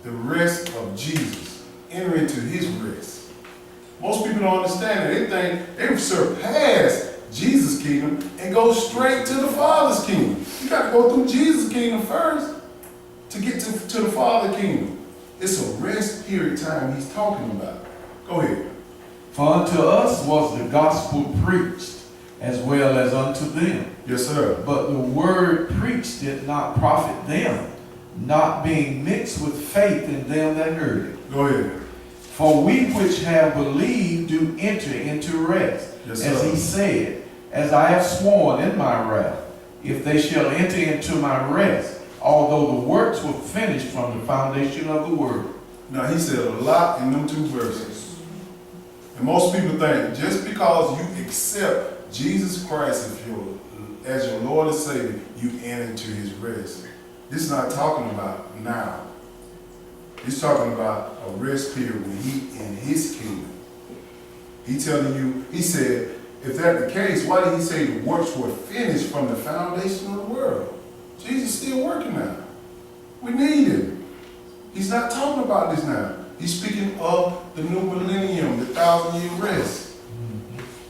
the rest of Jesus. Enter into his rest. Most people don't understand it. They think they surpass Jesus' kingdom and go straight to the Father's kingdom. You got to go through Jesus' kingdom first to get to the Father's kingdom. It's a rest period time he's talking about. Go ahead. For unto us was the gospel preached, as well as unto them. Yes, sir. But the word preached did not profit them, not being mixed with faith in them that heard it. Go ahead. For we which have believed do enter into rest, Yes, as sir. he said, as I have sworn in my wrath, if they shall enter into my rest, although the works were finished from the foundation of the world. Now, he said a lot in them two verses. And most people think just because you accept Jesus Christ as your Lord and Savior, you enter into his rest. This is not talking about now. He's talking about a rest period when he in his kingdom. He telling you, he said, if that's the case, why did he say the works were finished from the foundation of the world? Jesus is still working now. We need him. He's not talking about this now. He's speaking of the new millennium, the 1,000-year rest.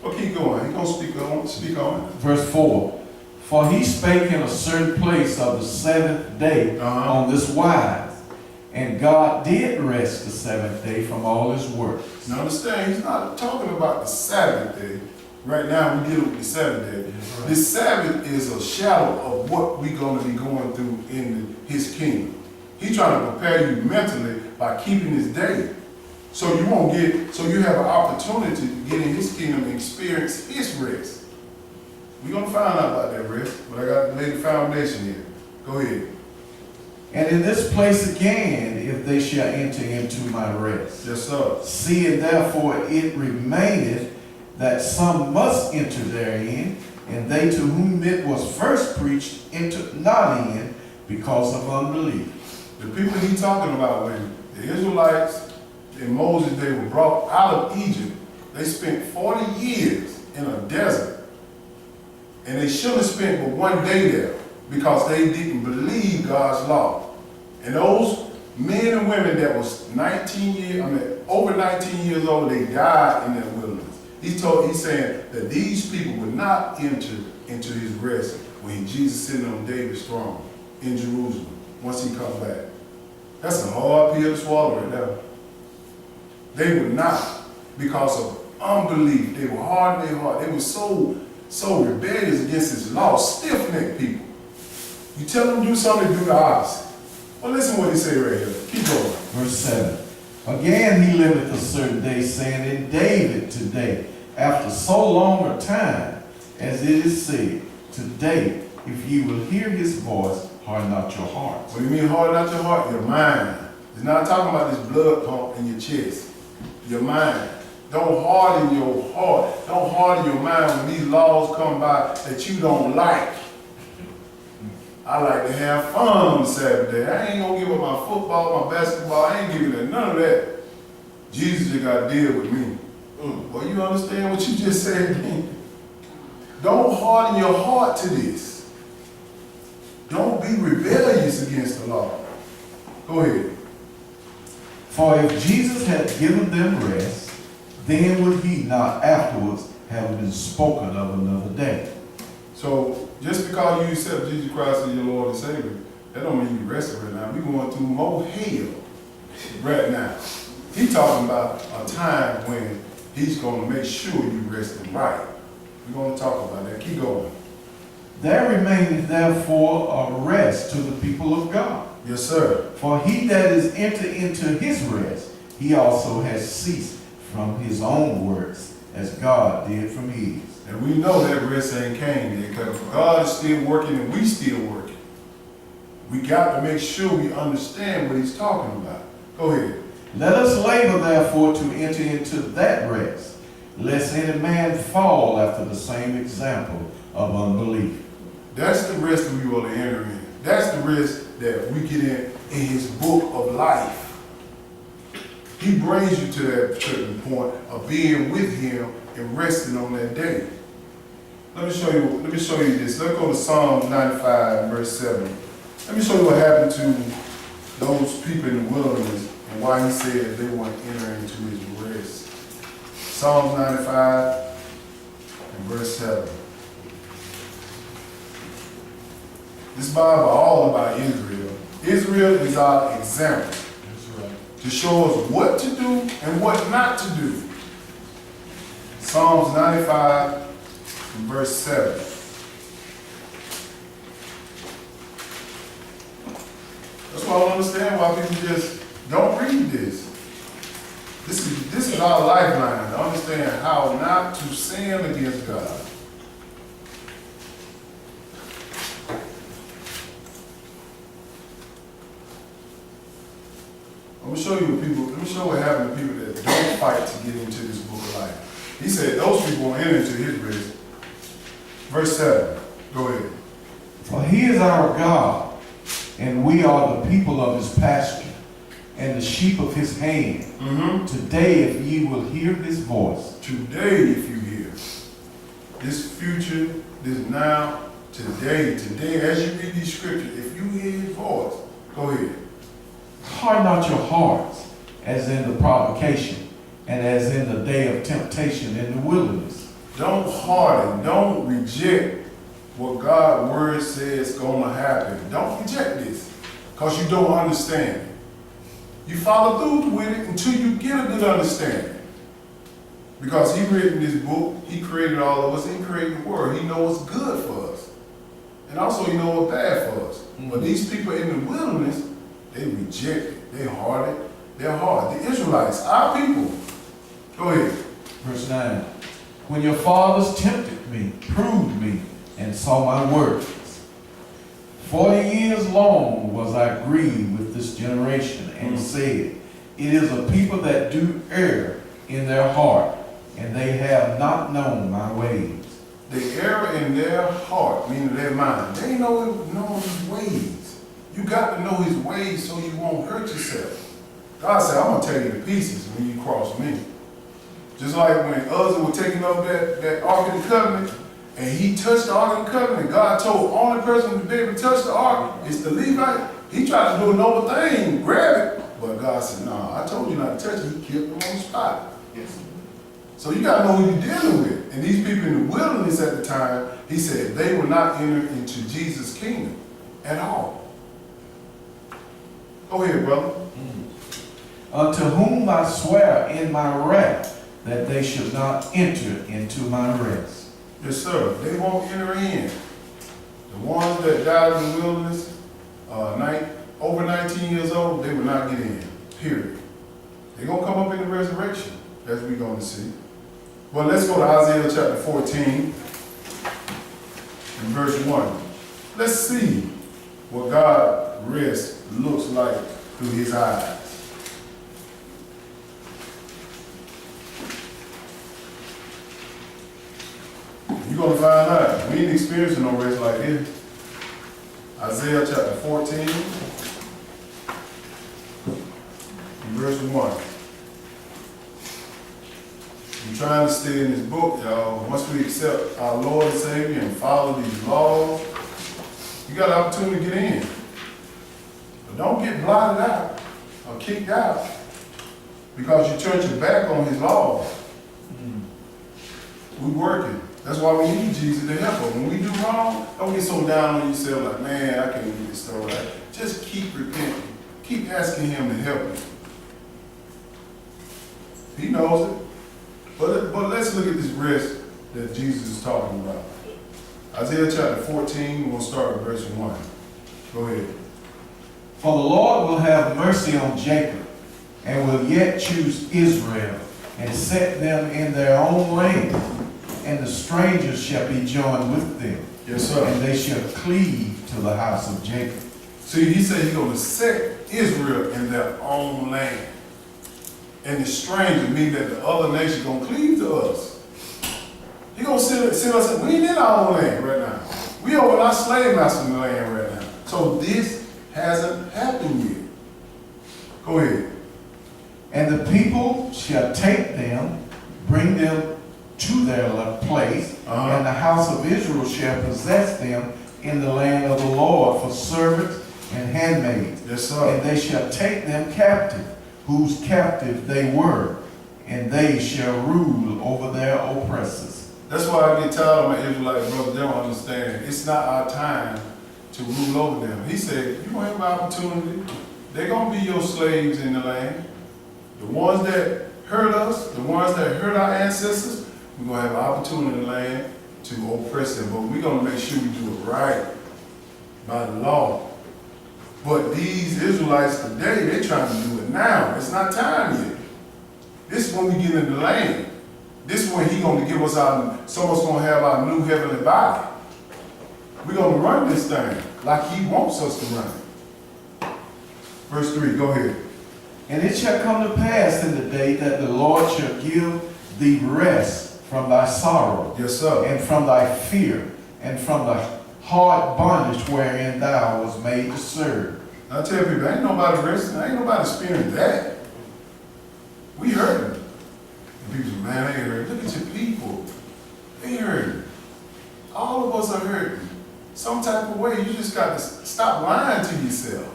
Well, keep going. He's going to speak on it. Verse 4. For he spake in a certain place of the seventh day on this wise, and God did rest the seventh day from all his works. Now understand, he's not talking about the Sabbath day. Right now we deal with the Sabbath day. Right. The Sabbath is a shadow of what we're going to be going through in his kingdom. He's trying to prepare you mentally by keeping this day. So you won't so you have an opportunity to get in his kingdom and experience his rest. We're going to find out about that rest, but I got to lay the foundation here. Go ahead. And in this place again, if they shall enter into my rest. Yes, sir. Seeing therefore it remaineth that some must enter therein, and they to whom it was first preached entered not in because of unbelief. The people he's talking about, when the Israelites and Moses, they were brought out of Egypt, they spent 40 years in a desert. And they should have spent but one day there because they didn't believe God's law. And those men and women that was over 19 years old, they died in that wilderness. He's saying that these people would not enter into his rest when Jesus sitting on David's throne in Jerusalem once he comes back. That's a hard pill to swallow right now. They would not, because of unbelief. They were hard in their heart. They were so rebellious against his law, stiff-necked people. You tell them to do something, do the opposite. Well, listen what he say right here. Keep going. Verse 7. Again he liveth a certain day, saying, in David today, after so long a time, as it is said, today, if ye will hear his voice, harden not your hearts. What do you mean harden not your heart? Your mind. It's not talking about this blood pump in your chest. Your mind. Don't harden your heart. Don't harden your mind when these laws come by that you don't like. I like to have fun on the Sabbath day. I ain't gonna give up my football, my basketball. I ain't giving up none of that. Jesus just got to deal with me. Well, you understand what you just said? Don't harden your heart to this. Don't be rebellious against the law. Go ahead. For if Jesus had given them rest, then would he not afterwards have been spoken of another day. So just because you accept Jesus Christ as your Lord and Savior, that don't mean you resting right now. We're going through more hell right now. He's talking about a time when he's going to make sure you resting right. We're going to talk about that. Keep going. There remaineth therefore a rest to the people of God. Yes, sir. For he that is entered into his rest, he also has ceased from his own works, as God did from his. And we know that rest ain't came yet, because God is still working and we still working. We got to make sure we understand what he's talking about. Go ahead. Let us labor therefore to enter into that rest, lest any man fall after the same example of unbelief. That's the rest that we want to enter in. That's the rest that we get in his book of life. He brings you to that certain point of being with him and resting on that day. Let me show you this. Let's go to Psalm 95, verse 7. Let me show you what happened to those people in the wilderness and why he said they want to enter into his rest. Psalms 95 and verse 7. This Bible all about Israel. Israel is our example to show us what to do and what not to do. Psalms 95 and verse 7. That's why I don't understand why people just don't read this. This is our lifeline to understand how not to sin against God. Let me show what happened to people that don't fight to get into this book of life. He said those people will enter into his rest. Verse 7. Go ahead. For he is our God, and we are the people of his pasture, and the sheep of his hand. Today, if ye will hear his voice. Today, if you hear. This future, this now, today, as you read these scriptures, if you hear his voice, go ahead. Harden not your hearts, as in the provocation, and as in the day of temptation in the wilderness. Don't harden, don't reject what God's word says is going to happen. Don't reject this, because you don't understand it. You follow through with it until you get a good understanding. Because he written this book, he created all of us, he created the world. He knows what's good for us. And also he knows what's bad for us. But these people in the wilderness, they reject it. They hard it. They're hard. The Israelites, our people. Go ahead. Verse 9. When your fathers tempted me, proved me, and saw my works. 40 years long was I grieved with this generation, and said, it is a people that do err in their heart, and they have not known my ways. They err in their heart, meaning their mind. They know his ways. You got to know his ways so you won't hurt yourself. God said, I'm going to tear you to pieces when you cross me. Just like when Uzzah was taking up that Ark of the Covenant, and he touched the Ark of the Covenant, God told the only person to be able to touch the Ark is the Levite. He tried to do a noble thing, grab it, but God said, nah, I told you not to touch it. He killed him on the spot. Yes. So you got to know who you're dealing with. And these people in the wilderness at the time, he said, they will not enter into Jesus' kingdom at all. Go ahead, brother. Unto whom I swear in my wrath that they should not enter into my rest. Yes, sir. They won't enter in. The ones that died in the wilderness, over 19 years old, they will not get in. Period. They're going to come up in the resurrection, as we're going to see. But let's go to Isaiah chapter 14 and verse 1. Let's see what God's rest looks like through his eyes. You're going to find out. We ain't experiencing no rest like this. Isaiah chapter 14 and verse 1. I'm trying to stay in this book, y'all. Once we accept our Lord and Savior and follow these laws, you got an opportunity to get in. But don't get blotted out or kicked out because you turned your back on his laws. We working. That's why we need Jesus to help us. When we do wrong, don't get so down on yourself like, man, I can't get this stuff right. Just keep repenting. Keep asking him to help you. He knows it. But let's look at this rest that Jesus is talking about. Isaiah chapter 14, we're going to start with verse 1. Go ahead. For the Lord will have mercy on Jacob, and will yet choose Israel, and set them in their own land. And the strangers shall be joined with them. Yes, sir. And they shall cleave to the house of Jacob. See, he said he's going to set Israel in their own land. And the strangers mean that the other nation going to cleave to us. He's going to send us, we ain't in our own land right now. We over in our slave master's land right now. So this hasn't happened yet. Go ahead. And the people shall take them, bring them to their place, and the house of Israel shall possess them in the land of the Lord for servants and handmaids. Yes, sir. And they shall take them captive, whose captive they were, and they shall rule over their oppressors. That's why I get tired of my Israelite brothers. They don't understand. It's not our time to rule over them. He said, you're going to have an opportunity. They're going to be your slaves in the land. The ones that hurt us, the ones that hurt our ancestors, we're going to have an opportunity in the land to oppress them. But we're going to make sure we do it right by the law. But these Israelites today, they're trying to do it now. It's not time yet. This is when we get in the land. This is when He's going to give us some of us going to have our new heavenly body. We're going to run this thing like He wants us to run it. Verse 3, go ahead. And it shall come to pass in the day that the Lord shall give thee rest from thy sorrow, Yes, sir. and from thy fear, and from the hard bondage wherein thou was made to serve. I tell people, ain't nobody resting. Ain't nobody experiencing that. We hurting. And people say, man, they hurting. Look at your people. They hurting. All of us are hurting. Some type of way. You just got to stop lying to yourself.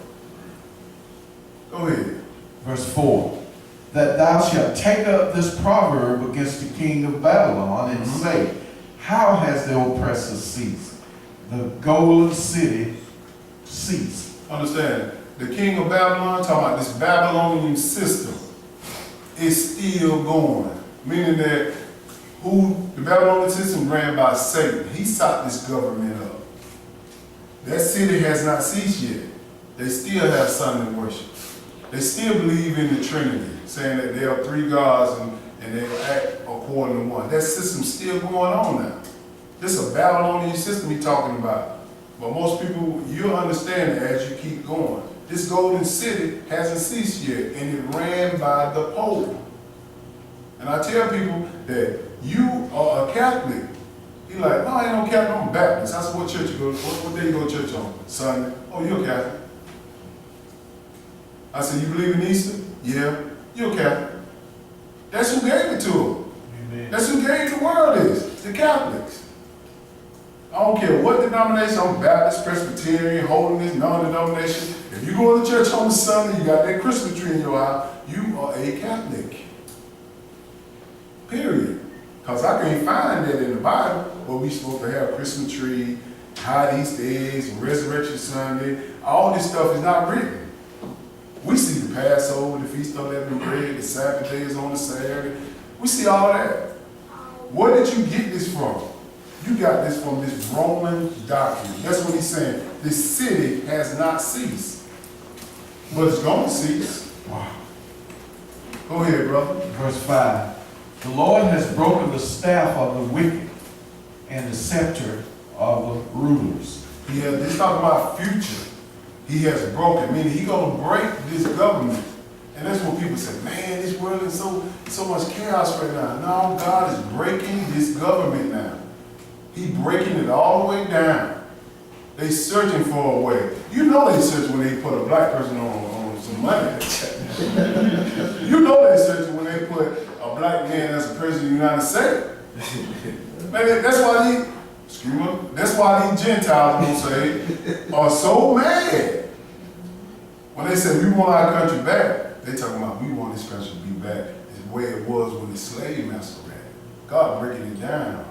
Go ahead. Verse 4, that thou shalt take up this proverb against the king of Babylon, and say, how has the oppressor ceased? The golden city ceased. Understand, the king of Babylon, talking about this Babylonian system, is still going. Meaning that the Babylonian system ran by Satan. He sought this government up. That city has not ceased yet. They still have Sunday worship. They still believe in the Trinity, saying that there are three gods and they act according to one. That system's still going on now. This is a Babylonian system he's talking about. But most people, you'll understand it as you keep going. This golden city hasn't ceased yet, and it ran by the Pope. And I tell people that you are a Catholic. You're like, no, I ain't no Catholic, I'm a Baptist. I said, what church you go to? What day you go to church on? Sunday. Oh, you're a Catholic. I said, you believe in Easter? Yeah. You're a Catholic. That's who gave it to them. Amen. That's who gave the world is, the Catholics. I don't care what denomination, I'm Baptist, Presbyterian, Holiness, non-denomination. If you go to church on Sunday, you got that Christmas tree in your house, you are a Catholic. Period. Because I can't find that in the Bible where we supposed to have Christmas tree, hide Easter eggs, Resurrection Sunday. All this stuff is not written. We see the Passover, the Feast of Unleavened Bread, the Sabbath days on the Saturday. We see all that. Where did you get this from? You got this from this Roman doctrine. That's what he's saying. This city has not ceased. But it's going to cease. Wow. Go ahead, brother. Verse 5, the Lord has broken the staff of the wicked and the scepter of the rulers. He's talking about future. He has broken, meaning he's going to break this government. And that's what people say, man, this world is so much chaos right now. No, God is breaking this government now. He's breaking it all the way down. They searching for a way. You know they search when they put a black person on some money. You know they searching when they put a black man as a president of the United States. Man, that's why these Gentiles, I'm gonna say, are so mad. When they say we want our country back, they talking about we want this country to be back the way it was when the slave master ran it. God breaking it down.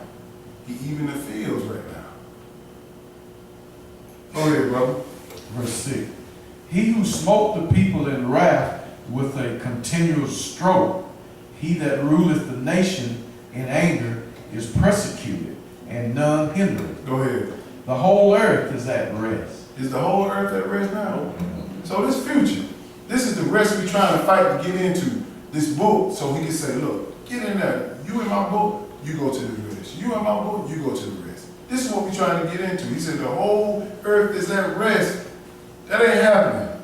He even the fields right now. Go ahead, brother. Verse 6, he who smote the people in wrath with a continuous stroke, he that ruleth the nation in anger is persecuted, and none hindereth. Go ahead. The whole earth is at rest. Is the whole earth at rest now? So this future, this is the rest we're trying to fight to get into this book so he can say, look, get in there. You in my book, you go to the rest. You in my book, you go to the rest. This is what we're trying to get into. He said the whole earth is at rest. That ain't happening.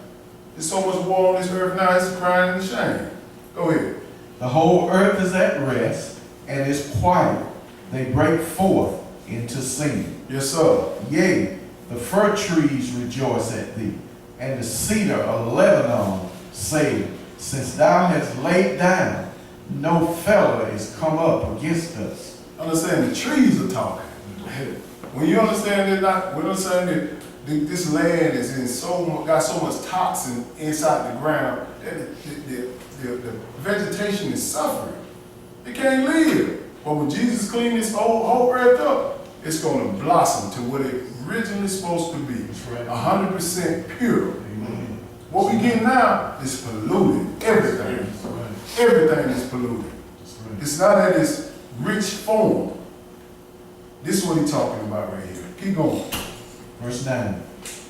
There's so much war on this earth now, it's crying and shame. Go ahead. The whole earth is at rest and is quiet. They break forth into singing. Yes, sir. Yea, the fir trees rejoice at thee, and the cedar of Lebanon say, since thou hast laid down, no fellow is come up against us. Understand the trees are talking. When you understand that, when you understand that this land is got so much toxin inside the ground that the vegetation is suffering. It can't live. But when Jesus cleaned this whole earth up, it's going to blossom to what it originally supposed to be. That's right. 100% pure. Amen. What we get now is polluted. Everything. That's right. Everything is polluted. That's right. It's not at its rich form. This is what he's talking about right here. Keep going. Verse 9.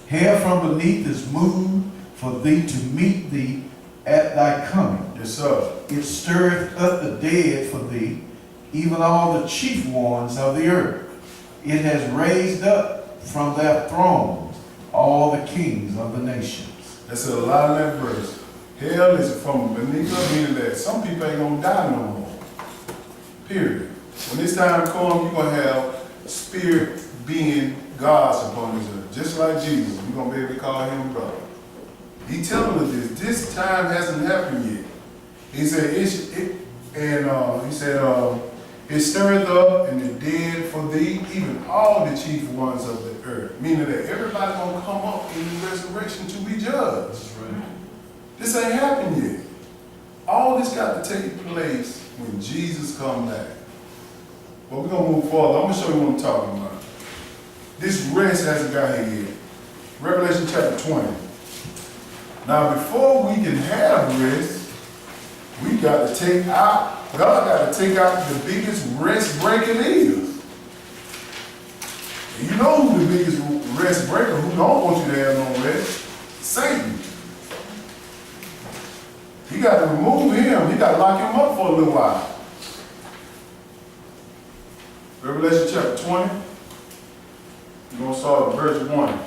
Hair from beneath is moved for thee to meet thee at thy coming. Yes, sir. It stirreth up the dead for thee, even all the chief ones of the earth. It has raised up from their thrones all the kings of the nations. That's a lot in that verse. Hell is from beneath us, meaning that some people ain't gonna die no more. Period. When this time comes, you're gonna have spirit being gods upon this earth. Just like Jesus, you're gonna be able to call him brother. He telling us this. This time hasn't happened yet. He said, he said, it stirreth up and the dead for thee, even all the chief ones of the earth. Meaning that everybody gonna come up in the resurrection to be judged. That's right. This ain't happened yet. All this got to take place when Jesus come back. But we're gonna move forward. I'm gonna show you what I'm talking about. This rest hasn't got here yet. Revelation chapter 20. Now before we can have rest, we got to take out, God got to take out the biggest rest breaker is. And you know who the biggest rest breaker, who don't want you to have no rest? Satan. He got to remove him. He got to lock him up for a little while. Revelation chapter 20. We're going to start with verse 1.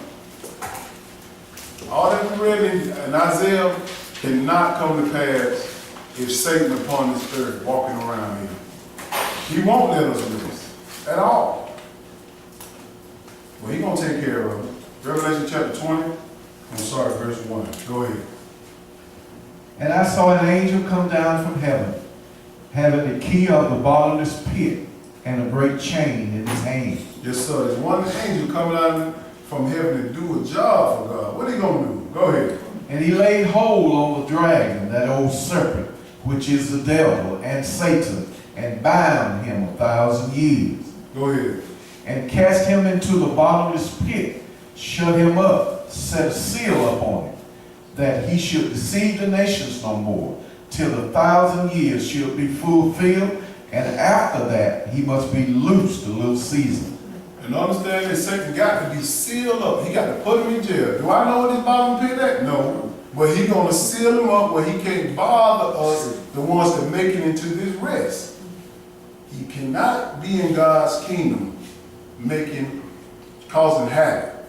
All that we read in Isaiah cannot come to pass if Satan upon this earth walking around here. He won't let us rest at all. Well, he's going to take care of it. Revelation chapter 20. I'm sorry, verse 1. Go ahead. And I saw an angel come down from heaven, having the key of the bottomless pit and a great chain in his hand. Yes, sir. There's one angel coming out from heaven to do a job for God. What are you going to do? Go ahead. And he laid hold on the dragon, that old serpent, which is the devil and Satan, and bound him 1,000 years. Go ahead. And cast him into the bottomless pit, shut him up, set a seal upon him, that he should deceive the nations no more, till the 1,000 years should be fulfilled, and after that he must be loosed a little season. And understand that Satan got to be sealed up. He got to put him in jail. Do I know what this bottom pit at? No. But he's going to seal him up where he can't bother us, the ones that make it into this rest. He cannot be in God's kingdom causing havoc.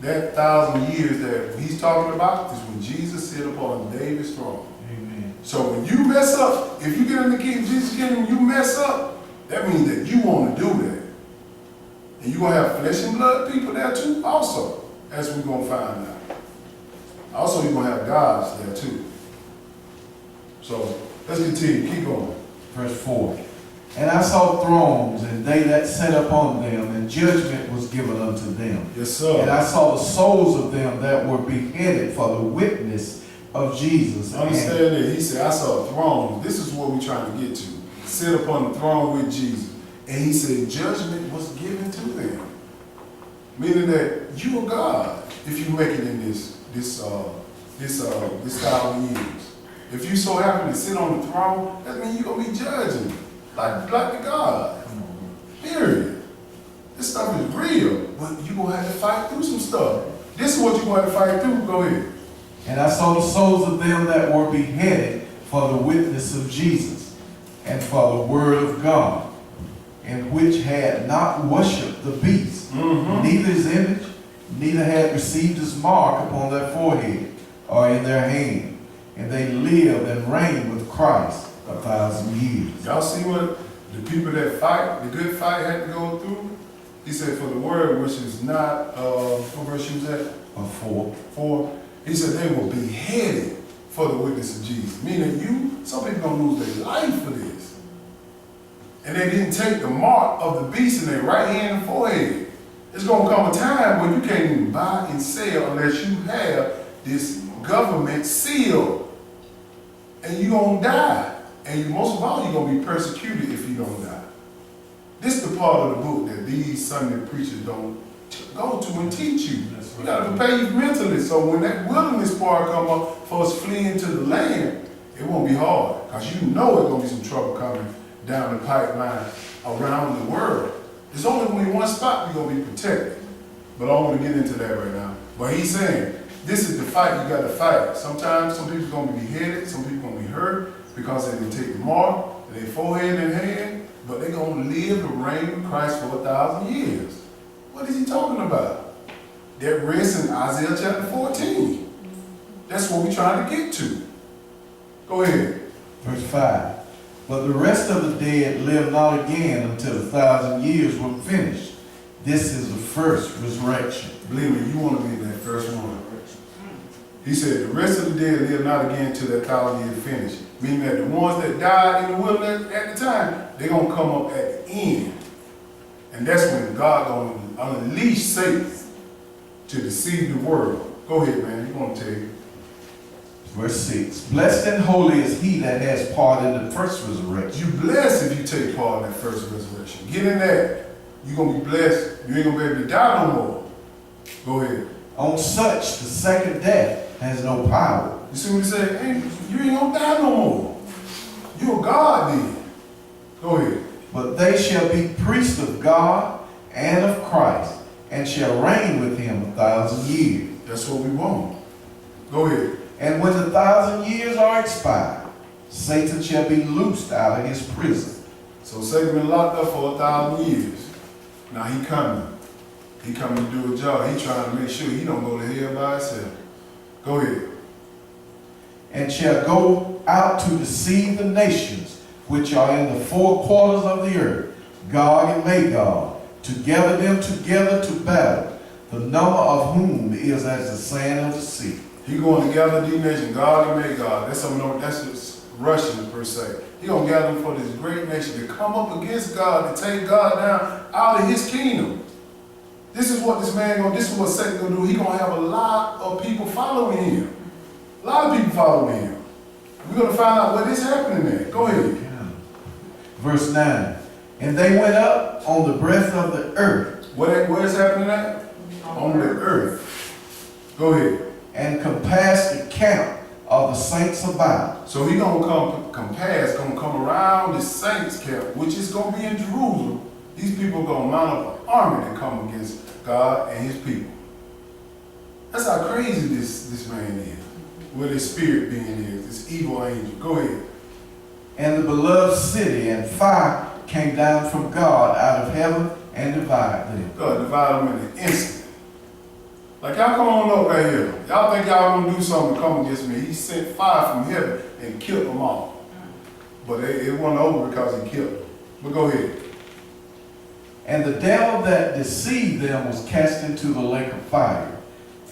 That 1,000 years that he's talking about is when Jesus sit upon David's throne. Amen. So when you mess up, if you get in the Jesus' kingdom, you mess up, that means that you want to do that. And you're going to have flesh and blood people there too also, as we're going to find out. Also, you're going to have gods there too. So let's continue. Keep going. Verse 4. And I saw thrones, and they that sat upon them, and judgment was given unto them. Yes, sir. And I saw the souls of them that were beheaded for the witness of Jesus. Understand that he said, I saw thrones. This is what we're trying to get to. Sit upon the throne with Jesus. And he said, judgment was given to them. Meaning that you are God if you make it in this 1,000 years. If you so happen to sit on the throne, that means you're going to be judging. Like the God. Period. This stuff is real. But you're going to have to fight through some stuff. This is what you're going to have to fight through. Go ahead. And I saw the souls of them that were beheaded for the witness of Jesus and for the word of God, and which had not worshipped the beast, neither his image, neither had received his mark upon their forehead or in their hand. And they lived and reigned with Christ 1,000 years. Y'all see what the people that fight, the good fight, had to go through? He said, for the word, which is not, what verse you was at? 4. He said they will be beheaded for the witness of Jesus. Meaning some people gonna lose their life for this. And they didn't take the mark of the beast in their right hand and forehead. It's gonna come a time when you can't even buy and sell unless you have this government seal. And you're gonna die. And most of all, you're gonna be persecuted if you don't die. This is the part of the book that these Sunday preachers don't go to and teach you. You gotta prepare you mentally, so when that wilderness part come up for us fleeing to the land, it won't be hard, because you know it's gonna be some trouble coming down the pipeline around the world. There's only gonna be one spot you're gonna be protected. But I don't want to get into that right now. But he's saying, this is the fight you gotta fight. Sometimes some people gonna be beheaded, some people gonna be hurt, because they can take the mark in their forehead and hand, but they're gonna live and reign with Christ for 1,000 years. What is he talking about? That rests in Isaiah chapter 14. That's what we're trying to get to. Go ahead. Verse 5. But the rest of the dead live not again until 1,000 years were finished. This is the first resurrection. Believe me, you want to be in that first one. He said, the rest of the dead live not again until that 1,000 years finished. Meaning that the ones that died in the wilderness at the time, they're going to come up at the end. And that's when God going to unleash Satan to deceive the world. Go ahead, man. You want to tell you. Verse 6. Blessed and holy is he that has part in the first resurrection. You blessed if you take part in that first resurrection. Get in that. You're going to be blessed. You ain't going to be able to die no more. Go ahead. On such, the second death has no power. You see what he said? Hey, you ain't going to die no more. You're God then. Go ahead. But they shall be priests of God and of Christ, and shall reign with him 1,000 years. That's what we want. Go ahead. And when the 1,000 years are expired, Satan shall be loosed out of his prison. So Satan been locked up for 1,000 years. Now he coming. He coming to do a job. He trying to make sure he don't go to hell by himself. Go ahead. And shall go out to deceive the nations which are in the four quarters of the earth, Gog and Magog, to gather them together to battle, the number of whom is as the sand of the sea. He going to gather these nations, God and Magog. That's just Russian per se. He gonna gather them for this great nation to come up against God, to take God down out of his kingdom. This is what this man gonna, this is what Satan gonna do. He gonna have a lot of people following him. A lot of people following him. We're gonna find out what is happening there. Go ahead. Verse 9. And they went up on the breadth of the earth. Where is happening at? On the earth. Go ahead. And compassed the camp of the saints about. So he gonna come around the saints camp, which is gonna be in Jerusalem. These people are gonna mount up an army to come against God and his people. That's how crazy this man is. Where his spirit being is, this evil angel. Go ahead. And the beloved city and fire came down from God out of heaven and divided them. God divide them in an instant. Like y'all come on up right here. Y'all think y'all gonna do something to come against me. He sent fire from heaven and killed them all. But it wasn't over because he killed them. But go ahead. And the devil that deceived them was cast into the lake of fire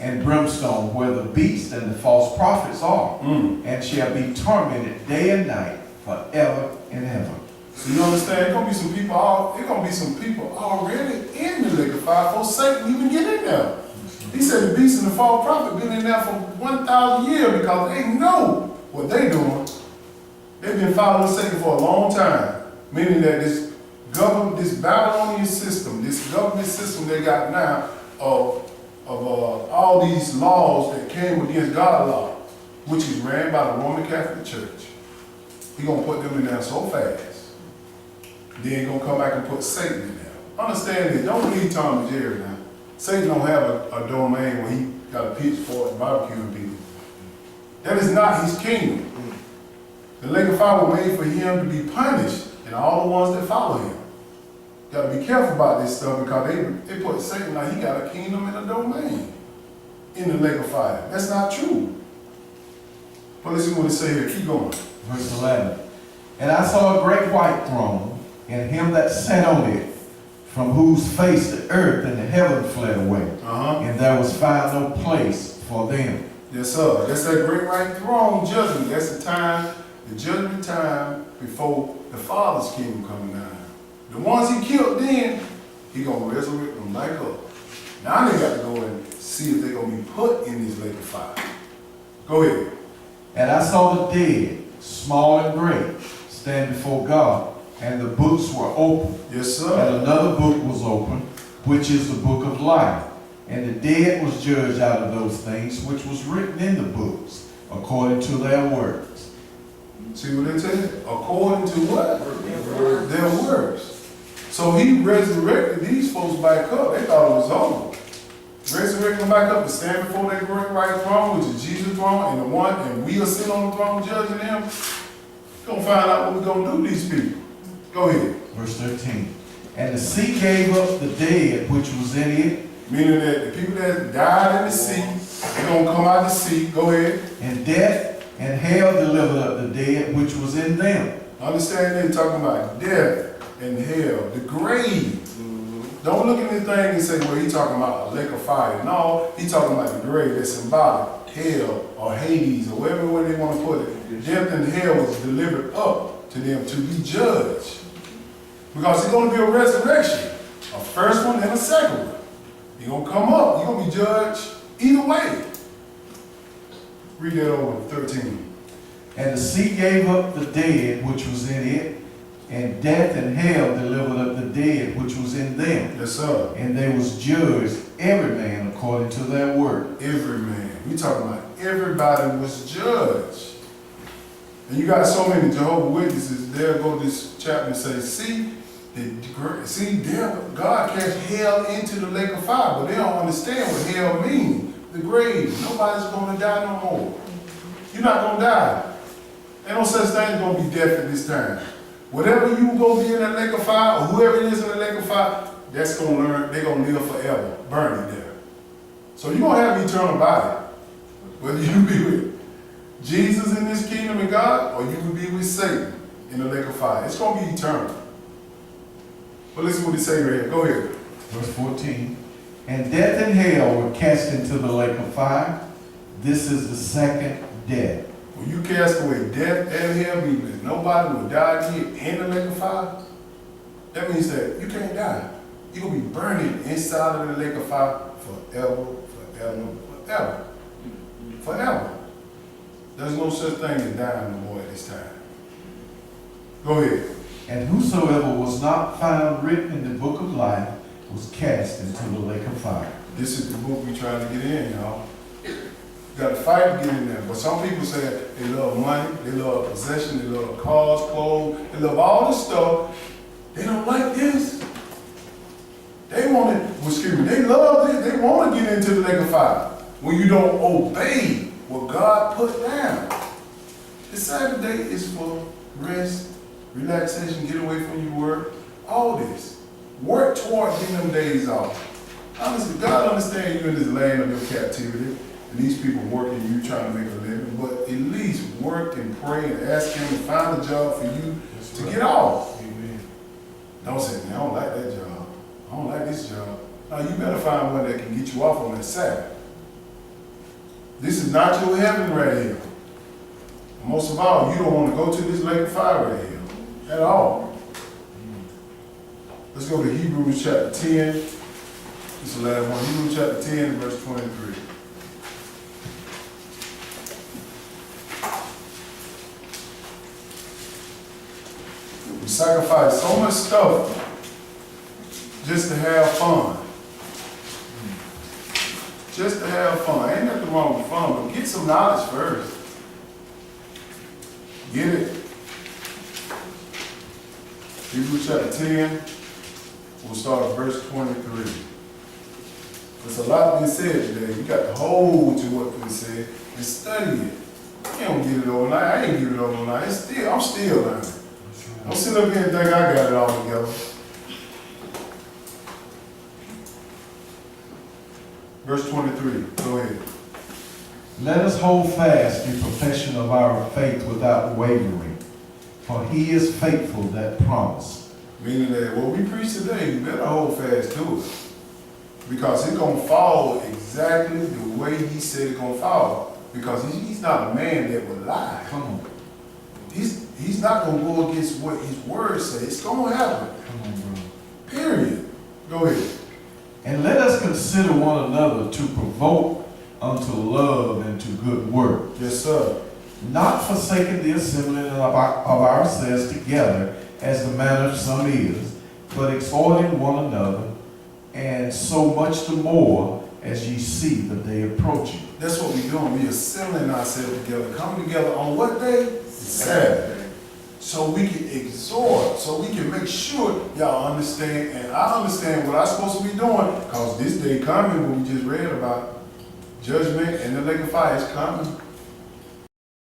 and brimstone, where the beast and the false prophets are, and shall be tormented day and night forever and ever. So you understand? There's gonna be some people already in the lake of fire before Satan even get in there. He said the beast and the false prophet been in there for 1,000 years because they know what they doing. They've been following Satan for a long time, meaning that this Babylonian system, this government system they got now of all these laws that came against God's law, which is ran by the Roman Catholic Church. He gonna put them in there so fast. Then he gonna come back and put Satan in there. Understand this, don't believe Tom and Jerry now. Satan don't have a domain where he got a pitchfork and barbecuing people. That is not his kingdom. The lake of fire was made for him to be punished and all the ones that follow him. Got to be careful about this stuff because they put Satan like he got a kingdom and a domain in the lake of fire. That's not true. But let's see what it say here. Keep going. Verse 11. And I saw a great white throne, and him that sat on it, from whose face the earth and the heaven fled away. And there was found no place for them. Yes, sir. That's that great white throne judgment. That's the time, the judgment time before the Father's kingdom coming down. The ones he killed then, he gonna resurrect them like up. Now they got to go and see if they're going to be put in this lake of fire. Go ahead. And I saw the dead, small and great, stand before God, and the books were opened. Yes, And sir. another book was opened, which is the book of life. And the dead was judged out of those things which was written in the books, according to their works. See what they tell you? According to what? Their works. So he resurrected these folks back up. They thought it was over. Resurrected them back up to stand before their great right throne, which is Jesus' throne, and we are sitting on the throne judging them. We're going to find out what we're going to do to these people. Go ahead. Verse 13. And the sea gave up the dead which was in it, Meaning that the people that died in the sea, they're going to come out of the sea. Go ahead. and death and hell delivered up the dead which was in them. Understand they're talking about death and hell, the grave. Don't look at this thing and say, well, he's talking about a lake of fire. No, he's talking about the grave that's symbolic. Hell or Hades or whatever way they want to put it. Death and hell was delivered up to them to be judged. Because it's going to be a resurrection. A first one and a second one. You're going to come up. You're going to be judged either way. Read that over, 13. And the sea gave up the dead which was in it, and death and hell delivered up the dead which was in them. Yes, sir. And they was judged, every man according to their work. Every man. We talking about everybody was judged. And you got so many Jehovah's Witnesses, they'll go to this chapter and say, see, God cast hell into the lake of fire, but they don't understand what hell means. The grave. Nobody's going to die no more. You're not going to die. Ain't no such thing as going to be death at this time. Whatever you going to be in that lake of fire, or whoever it is in the lake of fire, that's going to learn, they're going to live forever, burning there. So you're going to have an eternal body. Whether you be with Jesus in this kingdom of God, or you will be with Satan in the lake of fire. It's going to be eternal. But listen what he say right here. Go ahead. Verse 14. And death and hell were cast into the lake of fire. This is the second death. When you cast away death and hell, meaning that nobody will die here in the lake of fire, that means that you can't die. You're going to be burning inside of the lake of fire forever, forever, forever. Forever. There's no such thing as dying no more at this time. Go ahead. And whosoever was not found written in the book of life was cast into the lake of fire. This is the book we're trying to get in, y'all. You got to fight to get in there. But some people say they love money, they love possession, they love cars, clothes, they love all this stuff. They don't like this. They want it, they love this, they want to get into the lake of fire. When you don't obey what God put down. The Sabbath day is for rest, relaxation, get away from your work, all this. Work toward getting them days off. Honestly, God understands you in this land of your captivity, and these people working, you trying to make a living, but at least work and pray and ask Him to find a job for you to get off. Amen. Don't say, man, I don't like that job. I don't like this job. Now, you better find one that can get you off on that Sabbath. This is not your heaven right here. And most of all, you don't want to go to this lake of fire right here at all. Let's go to Hebrews chapter 10. This is the last one. Hebrews chapter 10, verse 23. We sacrifice so much stuff just to have fun. Just to have fun. Ain't nothing wrong with fun, but get some knowledge first. Get it. Hebrews chapter 10, we'll start at verse 23. There's a lot being said today. You got to hold to what we said and study it. You don't get it overnight. I ain't get it overnight. I'm still learning. Don't sit up here and think I got it all together. Verse 23, go ahead. Let us hold fast the profession of our faith without wavering, for He is faithful that promised. Meaning that what we preach today, you better hold fast to it. Because it's going to fall exactly the way He said it's going to fall. Because He's not a man that will lie. Come on. He's not going to go against what His word says. It's going to happen. Come on, bro. Period. Go ahead. And let us consider one another to provoke unto love and to good work, Yes, sir. not forsaking the assembling of ourselves together, as the manner of some is, but exhorting one another, and so much the more as ye see the day approaching. That's what we're doing. We assembling ourselves together, coming together on what day? Saturday. So we can exhort, so we can make sure y'all understand, and I understand what I'm supposed to be doing, because this day coming, what we just read about, judgment and the lake of fire is coming.